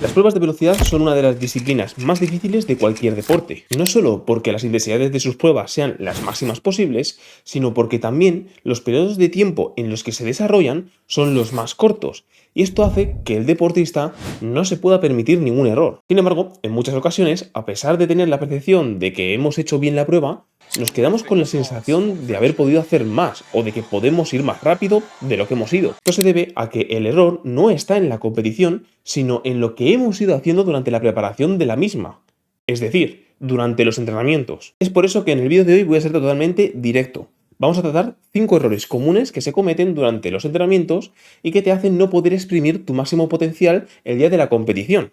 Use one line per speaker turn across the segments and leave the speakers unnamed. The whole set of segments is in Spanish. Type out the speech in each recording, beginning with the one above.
Las pruebas de velocidad son una de las disciplinas más difíciles de cualquier deporte, no solo porque las intensidades de sus pruebas sean las máximas posibles, sino porque también los periodos de tiempo en los que se desarrollan son los más cortos, y esto hace que el deportista no se pueda permitir ningún error. Sin embargo, en muchas ocasiones, a pesar de tener la percepción de que hemos hecho bien la prueba, nos quedamos con la sensación de haber podido hacer más o de que podemos ir más rápido de lo que hemos ido. Esto se debe a que el error no está en la competición, sino en lo que hemos ido haciendo durante la preparación de la misma, es decir, durante los entrenamientos. Es por eso que en el vídeo de hoy voy a ser totalmente directo. Vamos a tratar 5 errores comunes que se cometen durante los entrenamientos y que te hacen no poder exprimir tu máximo potencial el día de la competición.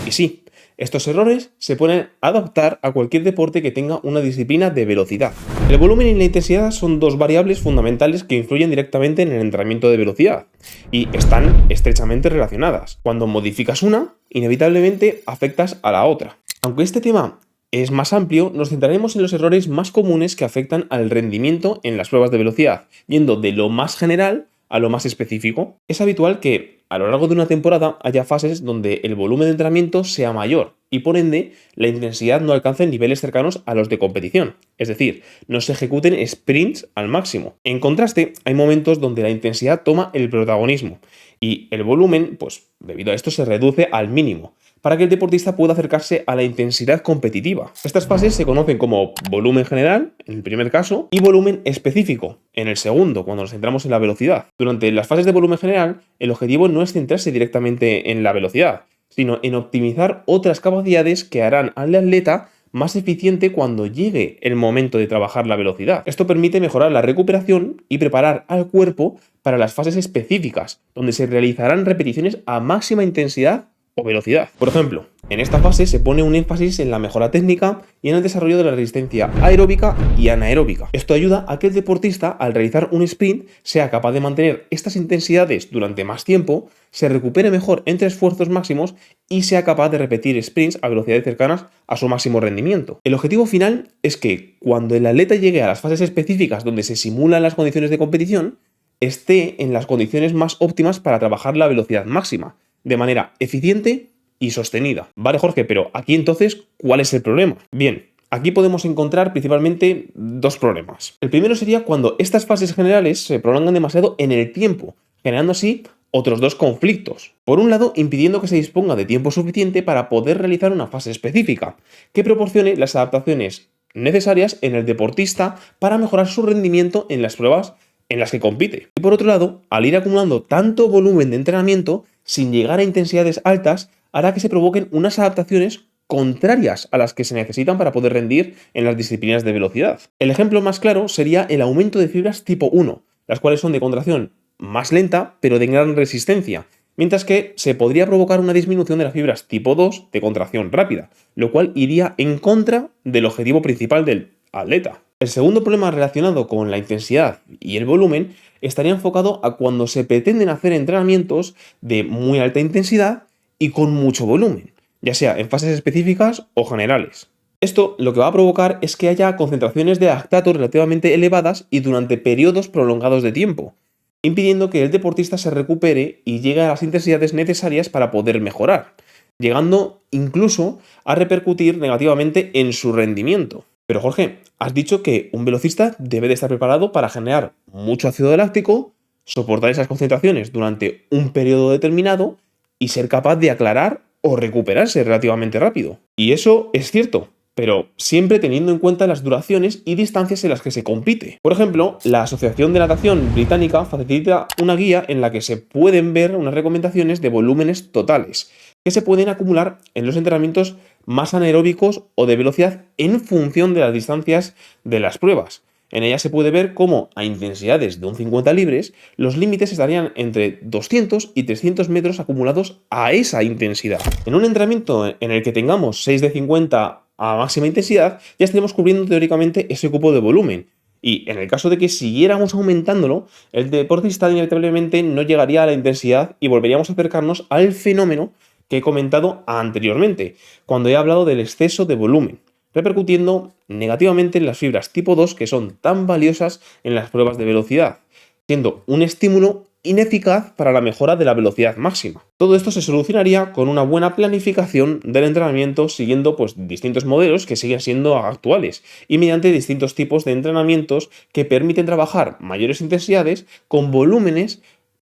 Y sí, estos errores se pueden adaptar a cualquier deporte que tenga una disciplina de velocidad. El volumen y la intensidad son dos variables fundamentales que influyen directamente en el entrenamiento de velocidad y están estrechamente relacionadas. Cuando modificas una, inevitablemente afectas a la otra. Aunque este tema es más amplio, nos centraremos en los errores más comunes que afectan al rendimiento en las pruebas de velocidad, yendo de lo más general a lo más específico. Es habitual que a lo largo de una temporada haya fases donde el volumen de entrenamiento sea mayor y por ende la intensidad no alcance niveles cercanos a los de competición, es decir, no se ejecuten sprints al máximo. En contraste, hay momentos donde la intensidad toma el protagonismo y el volumen, pues debido a esto, se reduce al mínimo, para que el deportista pueda acercarse a la intensidad competitiva. Estas fases se conocen como volumen general, en el primer caso, y volumen específico, en el segundo, cuando nos centramos en la velocidad. Durante las fases de volumen general, el objetivo no es centrarse directamente en la velocidad, sino en optimizar otras capacidades que harán al atleta más eficiente cuando llegue el momento de trabajar la velocidad. Esto permite mejorar la recuperación y preparar al cuerpo para las fases específicas, donde se realizarán repeticiones a máxima intensidad o velocidad. Por ejemplo, en esta fase se pone un énfasis en la mejora técnica y en el desarrollo de la resistencia aeróbica y anaeróbica. Esto ayuda a que el deportista, al realizar un sprint, sea capaz de mantener estas intensidades durante más tiempo, se recupere mejor entre esfuerzos máximos y sea capaz de repetir sprints a velocidades cercanas a su máximo rendimiento. El objetivo final es que cuando el atleta llegue a las fases específicas donde se simulan las condiciones de competición, esté en las condiciones más óptimas para trabajar la velocidad máxima, de manera eficiente y sostenida. Vale, Jorge, pero aquí entonces, ¿cuál es el problema? Bien, aquí podemos encontrar principalmente dos problemas. El primero sería cuando estas fases generales se prolongan demasiado en el tiempo, generando así otros dos conflictos. Por un lado, impidiendo que se disponga de tiempo suficiente para poder realizar una fase específica, que proporcione las adaptaciones necesarias en el deportista para mejorar su rendimiento en las pruebas en las que compite. Y por otro lado, al ir acumulando tanto volumen de entrenamiento, sin llegar a intensidades altas, hará que se provoquen unas adaptaciones contrarias a las que se necesitan para poder rendir en las disciplinas de velocidad. El ejemplo más claro sería el aumento de fibras tipo 1, las cuales son de contracción más lenta, pero de gran resistencia, mientras que se podría provocar una disminución de las fibras tipo 2 de contracción rápida, lo cual iría en contra del objetivo principal del atleta. El segundo problema relacionado con la intensidad y el volumen estaría enfocado a cuando se pretenden hacer entrenamientos de muy alta intensidad y con mucho volumen, ya sea en fases específicas o generales. Esto lo que va a provocar es que haya concentraciones de lactato relativamente elevadas y durante periodos prolongados de tiempo, impidiendo que el deportista se recupere y llegue a las intensidades necesarias para poder mejorar, llegando incluso a repercutir negativamente en su rendimiento. Pero Jorge, has dicho que un velocista debe de estar preparado para generar mucho ácido láctico, soportar esas concentraciones durante un periodo determinado y ser capaz de aclarar o recuperarse relativamente rápido. Y eso es cierto, pero siempre teniendo en cuenta las duraciones y distancias en las que se compite. Por ejemplo, la Asociación de Natación Británica facilita una guía en la que se pueden ver unas recomendaciones de volúmenes totales que se pueden acumular en los entrenamientos más anaeróbicos o de velocidad en función de las distancias de las pruebas. En ella se puede ver cómo a intensidades de un 50 libres los límites estarían entre 200 y 300 metros acumulados a esa intensidad. En un entrenamiento en el que tengamos 6 de 50 a máxima intensidad, ya estaremos cubriendo teóricamente ese cupo de volumen. Y en el caso de que siguiéramos aumentándolo, el deportista inevitablemente no llegaría a la intensidad y volveríamos a acercarnos al fenómeno que he comentado anteriormente, cuando he hablado del exceso de volumen, repercutiendo negativamente en las fibras tipo 2 que son tan valiosas en las pruebas de velocidad, siendo un estímulo ineficaz para la mejora de la velocidad máxima. Todo esto se solucionaría con una buena planificación del entrenamiento siguiendo distintos modelos que siguen siendo actuales y mediante distintos tipos de entrenamientos que permiten trabajar mayores intensidades con volúmenes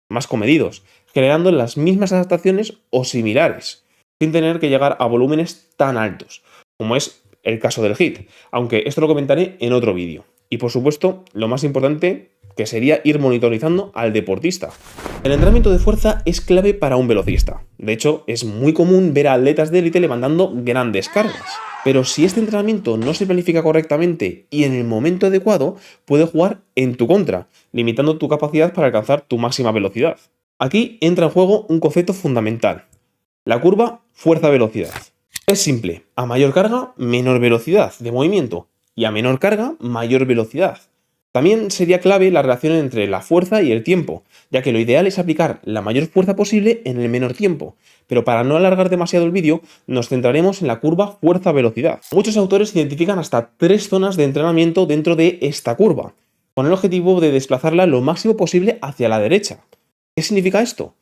más comedidos, generando las mismas adaptaciones o similares, sin tener que llegar a volúmenes tan altos, como es el caso del HIIT, aunque esto lo comentaré en otro vídeo. Y por supuesto, lo más importante, que sería ir monitorizando al deportista. El entrenamiento de fuerza es clave para un velocista. De hecho, es muy común ver a atletas de élite levantando grandes cargas. Pero si este entrenamiento no se planifica correctamente y en el momento adecuado, puede jugar en tu contra, limitando tu capacidad para alcanzar tu máxima velocidad. Aquí entra en juego un concepto fundamental: la curva fuerza-velocidad. Es simple: a mayor carga, menor velocidad de movimiento, y a menor carga, mayor velocidad. También sería clave la relación entre la fuerza y el tiempo, ya que lo ideal es aplicar la mayor fuerza posible en el menor tiempo. Pero para no alargar demasiado el vídeo, nos centraremos en la curva fuerza-velocidad. Muchos autores identifican hasta 3 zonas de entrenamiento dentro de esta curva, con el objetivo de desplazarla lo máximo posible hacia la derecha. ¿Qué significa esto?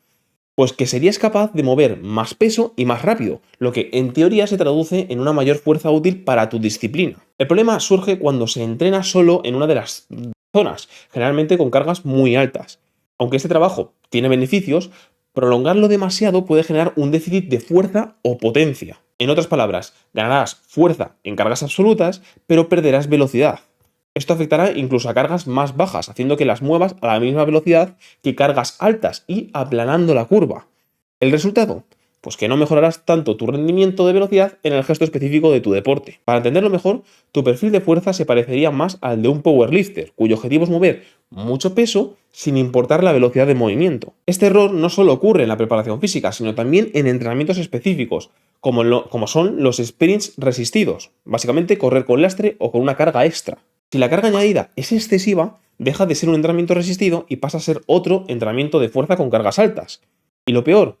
Pues que serías capaz de mover más peso y más rápido, lo que en teoría se traduce en una mayor fuerza útil para tu disciplina. El problema surge cuando se entrena solo en una de las zonas, generalmente con cargas muy altas. Aunque este trabajo tiene beneficios, prolongarlo demasiado puede generar un déficit de fuerza o potencia. En otras palabras, ganarás fuerza en cargas absolutas, pero perderás velocidad. Esto afectará incluso a cargas más bajas, haciendo que las muevas a la misma velocidad que cargas altas y aplanando la curva. ¿El resultado? Pues que no mejorarás tanto tu rendimiento de velocidad en el gesto específico de tu deporte. Para entenderlo mejor, tu perfil de fuerza se parecería más al de un powerlifter, cuyo objetivo es mover mucho peso sin importar la velocidad de movimiento. Este error no solo ocurre en la preparación física, sino también en entrenamientos específicos, como son los sprints resistidos, básicamente correr con lastre o con una carga extra. Si la carga añadida es excesiva, deja de ser un entrenamiento resistido y pasa a ser otro entrenamiento de fuerza con cargas altas. Y lo peor,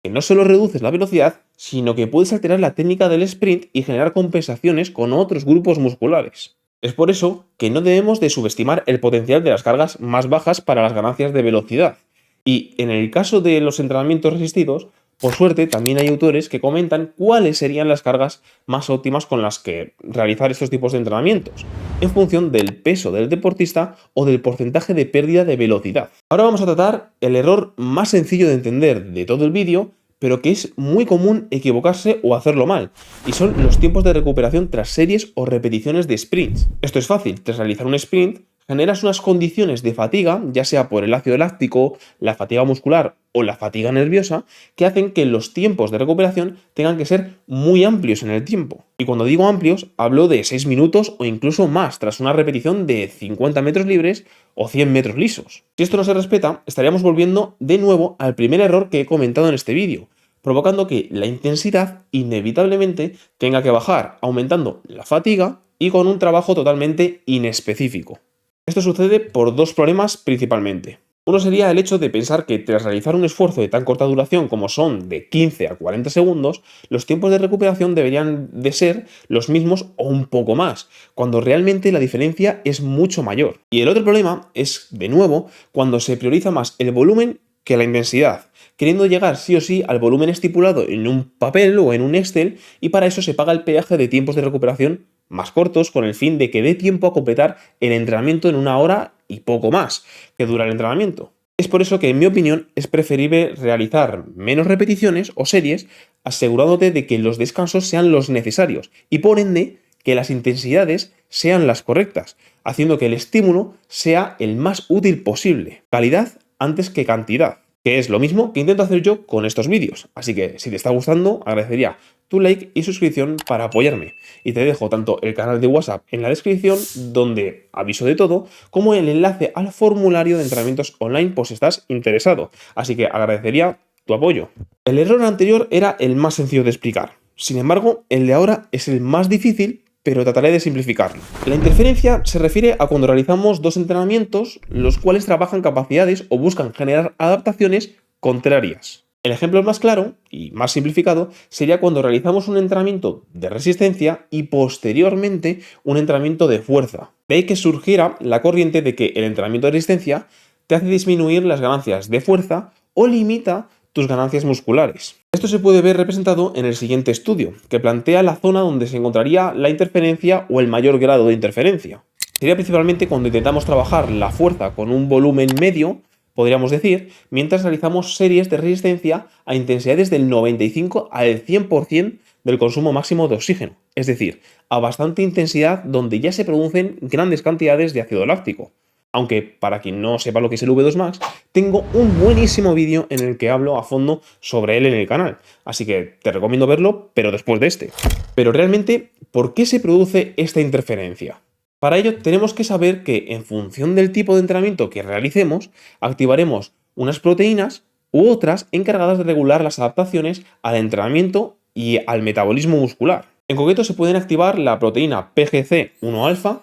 que no solo reduces la velocidad, sino que puedes alterar la técnica del sprint y generar compensaciones con otros grupos musculares. Es por eso que no debemos de subestimar el potencial de las cargas más bajas para las ganancias de velocidad. Y en el caso de los entrenamientos resistidos, por suerte, también hay autores que comentan cuáles serían las cargas más óptimas con las que realizar estos tipos de entrenamientos, en función del peso del deportista o del porcentaje de pérdida de velocidad. Ahora vamos a tratar el error más sencillo de entender de todo el vídeo, pero que es muy común equivocarse o hacerlo mal, y son los tiempos de recuperación tras series o repeticiones de sprints. Esto es fácil: tras realizar un sprint, generas unas condiciones de fatiga, ya sea por el ácido láctico, la fatiga muscular o la fatiga nerviosa, que hacen que los tiempos de recuperación tengan que ser muy amplios en el tiempo. Y cuando digo amplios, hablo de 6 minutos o incluso más tras una repetición de 50 metros libres o 100 metros lisos. Si esto no se respeta, estaríamos volviendo de nuevo al primer error que he comentado en este vídeo, provocando que la intensidad inevitablemente tenga que bajar, aumentando la fatiga y con un trabajo totalmente inespecífico. Esto sucede por 2 problemas principalmente. Uno sería el hecho de pensar que tras realizar un esfuerzo de tan corta duración como son de 15 a 40 segundos, los tiempos de recuperación deberían de ser los mismos o un poco más, cuando realmente la diferencia es mucho mayor. Y el otro problema es, de nuevo, cuando se prioriza más el volumen que la intensidad, queriendo llegar sí o sí al volumen estipulado en un papel o en un Excel, y para eso se paga el peaje de tiempos de recuperación más cortos con el fin de que dé tiempo a completar el entrenamiento en 1 hora y poco más que dura el entrenamiento. Es por eso que, en mi opinión, es preferible realizar menos repeticiones o series, asegurándote de que los descansos sean los necesarios y, por ende, que las intensidades sean las correctas, haciendo que el estímulo sea el más útil posible. Calidad antes que cantidad, que es lo mismo que intento hacer yo con estos vídeos. Así que, si te está gustando, agradecería tu like y suscripción para apoyarme. Y te dejo tanto el canal de WhatsApp en la descripción, donde aviso de todo, como el enlace al formulario de entrenamientos online por si estás interesado. Así que agradecería tu apoyo. El error anterior era el más sencillo de explicar. Sin embargo, el de ahora es el más difícil, pero trataré de simplificarlo. La interferencia se refiere a cuando realizamos 2 entrenamientos, los cuales trabajan capacidades o buscan generar adaptaciones contrarias. El ejemplo más claro y más simplificado sería cuando realizamos un entrenamiento de resistencia y posteriormente un entrenamiento de fuerza. De ahí que surgiera la corriente de que el entrenamiento de resistencia que hace disminuir las ganancias de fuerza o limita tus ganancias musculares. Esto se puede ver representado en el siguiente estudio, que plantea la zona donde se encontraría la interferencia o el mayor grado de interferencia. Sería principalmente cuando intentamos trabajar la fuerza con un volumen medio, podríamos decir, mientras realizamos series de resistencia a intensidades del 95 al 100% del consumo máximo de oxígeno, es decir, a bastante intensidad donde ya se producen grandes cantidades de ácido láctico. Aunque, para quien no sepa lo que es el V2 Max, tengo un buenísimo vídeo en el que hablo a fondo sobre él en el canal. Así que te recomiendo verlo, pero después de este. Pero realmente, ¿por qué se produce esta interferencia? Para ello tenemos que saber que en función del tipo de entrenamiento que realicemos, activaremos unas proteínas u otras encargadas de regular las adaptaciones al entrenamiento y al metabolismo muscular. En concreto se pueden activar la proteína PGC1-alfa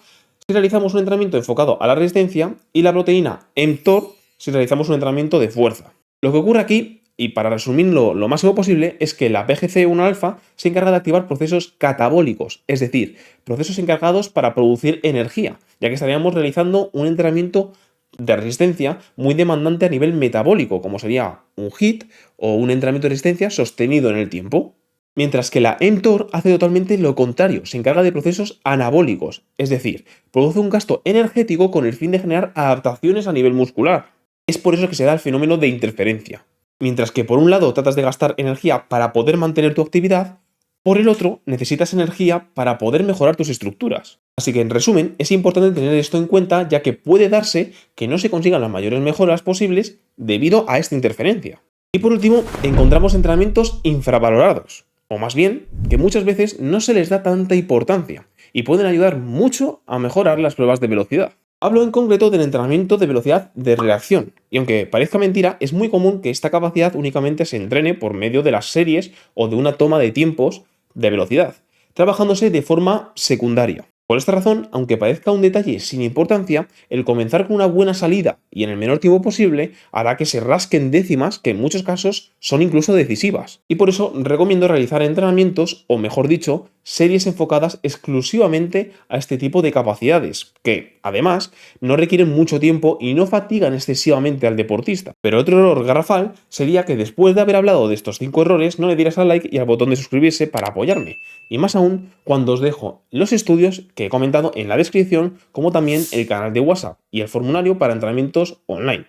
si realizamos un entrenamiento enfocado a la resistencia y la proteína mTOR si realizamos un entrenamiento de fuerza. Lo que ocurre aquí, y para resumirlo lo máximo posible, es que la PGC1-alfa se encarga de activar procesos catabólicos, es decir, procesos encargados para producir energía, ya que estaríamos realizando un entrenamiento de resistencia muy demandante a nivel metabólico, como sería un HIIT o un entrenamiento de resistencia sostenido en el tiempo. Mientras que la mTOR hace totalmente lo contrario, se encarga de procesos anabólicos, es decir, produce un gasto energético con el fin de generar adaptaciones a nivel muscular. Es por eso que se da el fenómeno de interferencia. Mientras que por un lado tratas de gastar energía para poder mantener tu actividad, por el otro necesitas energía para poder mejorar tus estructuras. Así que en resumen, es importante tener esto en cuenta ya que puede darse que no se consigan las mayores mejoras posibles debido a esta interferencia. Y por último, encontramos entrenamientos infravalorados, o más bien, que muchas veces no se les da tanta importancia y pueden ayudar mucho a mejorar las pruebas de velocidad. Hablo en concreto del entrenamiento de velocidad de reacción, y aunque parezca mentira, es muy común que esta capacidad únicamente se entrene por medio de las series o de una toma de tiempos de velocidad, trabajándose de forma secundaria. Por esta razón, aunque parezca un detalle sin importancia, el comenzar con una buena salida y en el menor tiempo posible hará que se rasquen décimas que en muchos casos son incluso decisivas. Y por eso recomiendo realizar entrenamientos, o mejor dicho, series enfocadas exclusivamente a este tipo de capacidades, que, además, no requieren mucho tiempo y no fatigan excesivamente al deportista. Pero otro error garrafal sería que después de haber hablado de estos 5 errores no le dieras al like y al botón de suscribirse para apoyarme. Y más aún cuando os dejo los estudios que he comentado en la descripción, como también el canal de WhatsApp y el formulario para entrenamientos online.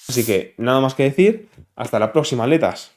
Así que nada más que decir, hasta la próxima, atletas.